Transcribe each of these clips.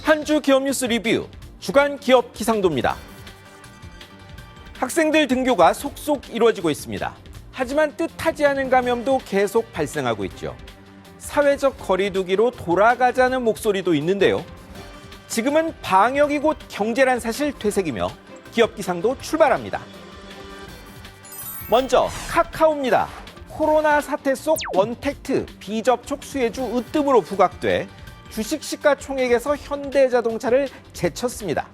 한 주 기업 뉴스 리뷰 주간 기업 기상도입니다. 학생들 등교가 속속 이루어지고 있습니다. 하지만 뜻하지 않은 감염도 계속 발생하고 있죠. 사회적 거리두기로 돌아가자는 목소리도 있는데요. 지금은 방역이 곧 경제란 사실 되새기며 기업 기상도 출발합니다. 먼저 카카오입니다. 코로나 사태 속 언택트 비접촉 수혜주 으뜸으로 부각돼 주식 시가총액에서 현대자동차를 제쳤습니다.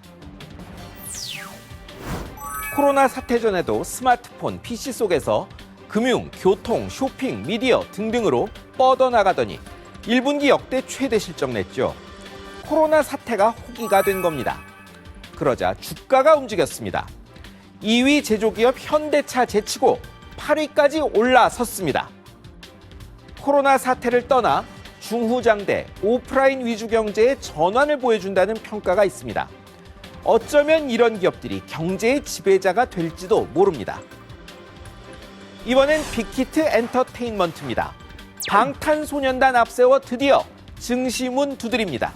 코로나 사태 전에도 스마트폰, PC 속에서 금융, 교통, 쇼핑, 미디어 등등으로 뻗어나가더니 1분기 역대 최대 실적 냈죠. 코로나 사태가 호기가 된 겁니다. 그러자 주가가 움직였습니다. 2위 제조기업 현대차 제치고 8위까지 올라섰습니다. 코로나 사태를 떠나 중후장대, 오프라인 위주 경제의 전환을 보여준다는 평가가 있습니다. 어쩌면 이런 기업들이 경제의 지배자가 될지도 모릅니다. 이번엔 빅히트 엔터테인먼트입니다. 방탄소년단 앞세워 드디어 증시문 두드립니다.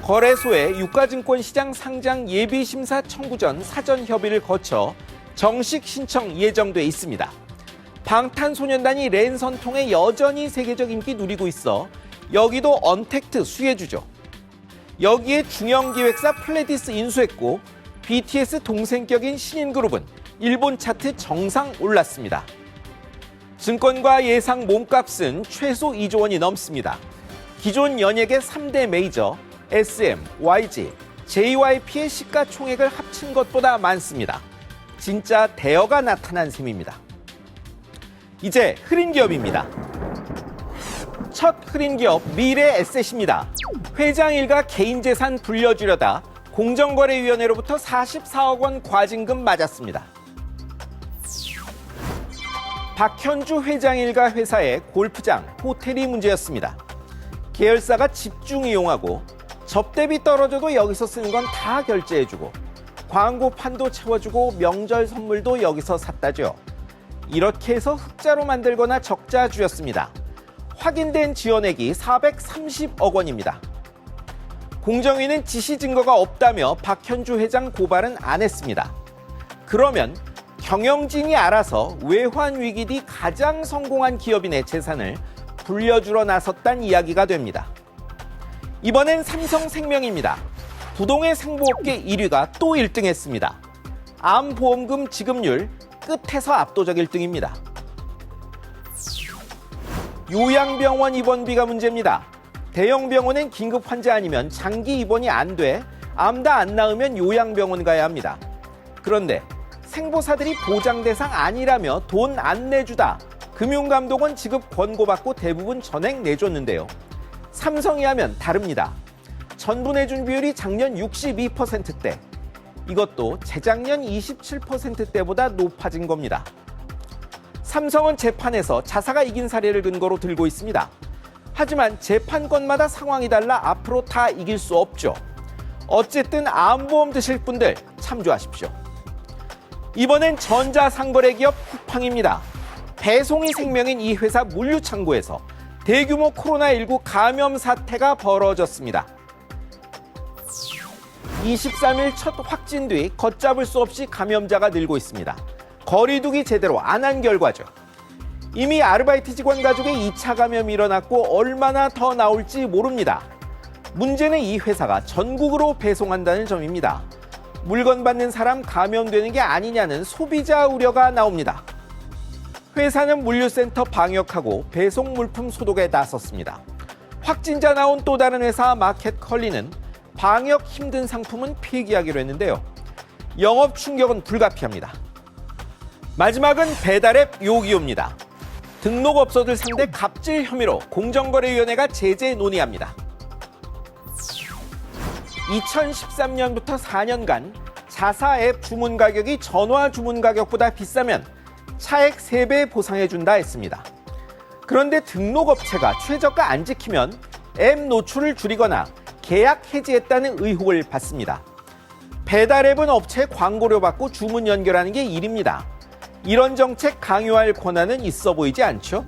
거래소에 유가증권 시장 상장 예비심사 청구 전 사전 협의를 거쳐 정식 신청 예정돼 있습니다. 방탄소년단이 랜선 통해 여전히 세계적 인기 누리고 있어 여기도 언택트 수혜주죠. 여기에 중형기획사 플레디스 인수했고 BTS 동생격인 신인그룹은 일본 차트 정상 올랐습니다. 증권가 예상 몸값은 최소 2조 원이 넘습니다. 기존 연예계 3대 메이저 SM, YG, JYP의 시가총액을 합친 것보다 많습니다. 진짜 대여가 나타난 셈입니다. 이제 흐린 기업입니다. 첫 흐린 기업 미래에셋입니다. 회장 일가 개인 재산 불려주려다 공정거래위원회로부터 44억 원 과징금 맞았습니다. 박현주 회장 일가 회사의 골프장, 호텔이 문제였습니다. 계열사가 집중 이용하고 접대비 떨어져도 여기서 쓰는 건 다 결제해주고 광고판도 채워주고 명절 선물도 여기서 샀다죠. 이렇게 해서 흑자로 만들거나 적자주였습니다. 확인된 지원액이 430억 원입니다. 공정위는 지시 증거가 없다며 박현주 회장 고발은 안 했습니다. 그러면 경영진이 알아서 외환 위기 뒤 가장 성공한 기업인의 재산을 불려주러 나섰단 이야기가 됩니다. 이번엔 삼성생명입니다. 부동의 생보업계 1위가 또 1등했습니다. 암보험금 지급률 끝에서 압도적 1등입니다. 요양병원 입원비가 문제입니다. 대형 병원엔 긴급 환자 아니면 장기 입원이 안 돼 암 다 안 나으면 요양병원 가야 합니다. 그런데 생보사들이 보장 대상 아니라며 돈 안 내주다 금융감독원 지급 권고받고 대부분 전액 내줬는데요. 삼성이 하면 다릅니다. 전부 내준 비율이 작년 62%대, 이것도 재작년 27%대보다 높아진 겁니다. 삼성은 재판에서 자사가 이긴 사례를 근거로 들고 있습니다. 하지만 재판권마다 상황이 달라 앞으로 다 이길 수 없죠. 어쨌든 암보험 드실 분들 참조하십시오. 이번엔 전자상거래 기업 쿠팡입니다. 배송이 생명인 이 회사 물류창고에서 대규모 코로나19 감염 사태가 벌어졌습니다. 23일 첫 확진 뒤 걷잡을 수 없이 감염자가 늘고 있습니다. 거리두기 제대로 안 한 결과죠. 이미 아르바이트 직원 가족의 2차 감염이 일어났고 얼마나 더 나올지 모릅니다. 문제는 이 회사가 전국으로 배송한다는 점입니다. 물건 받는 사람 감염되는 게 아니냐는 소비자 우려가 나옵니다. 회사는 물류센터 방역하고 배송 물품 소독에 나섰습니다. 확진자 나온 또 다른 회사 마켓컬리는 방역 힘든 상품은 폐기하기로 했는데요. 영업 충격은 불가피합니다. 마지막은 배달앱 요기요입니다. 등록업소들 상대 갑질 혐의로 공정거래위원회가 제재 논의합니다. 2013년부터 4년간 자사 앱 주문 가격이 전화 주문 가격보다 비싸면 차액 3배 보상해준다 했습니다. 그런데 등록업체가 최저가 안 지키면 앱 노출을 줄이거나 계약 해지했다는 의혹을 받습니다. 배달앱은 업체에 광고료 받고 주문 연결하는 게 일입니다. 이런 정책 강요할 권한은 있어 보이지 않죠?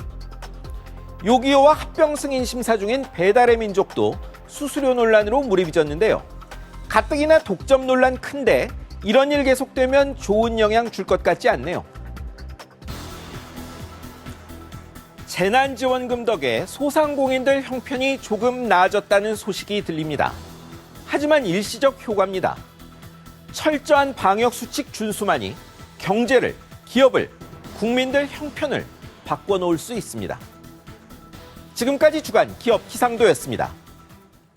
요기요와 합병 승인 심사 중인 배달의 민족도 수수료 논란으로 무리 빚었는데요. 가뜩이나 독점 논란 큰데 이런 일 계속되면 좋은 영향 줄 것 같지 않네요. 재난지원금 덕에 소상공인들 형편이 조금 나아졌다는 소식이 들립니다. 하지만 일시적 효과입니다. 철저한 방역수칙 준수만이 경제를, 기업을, 국민들 형편을 바꿔놓을 수 있습니다. 지금까지 주간 기업 기상도였습니다.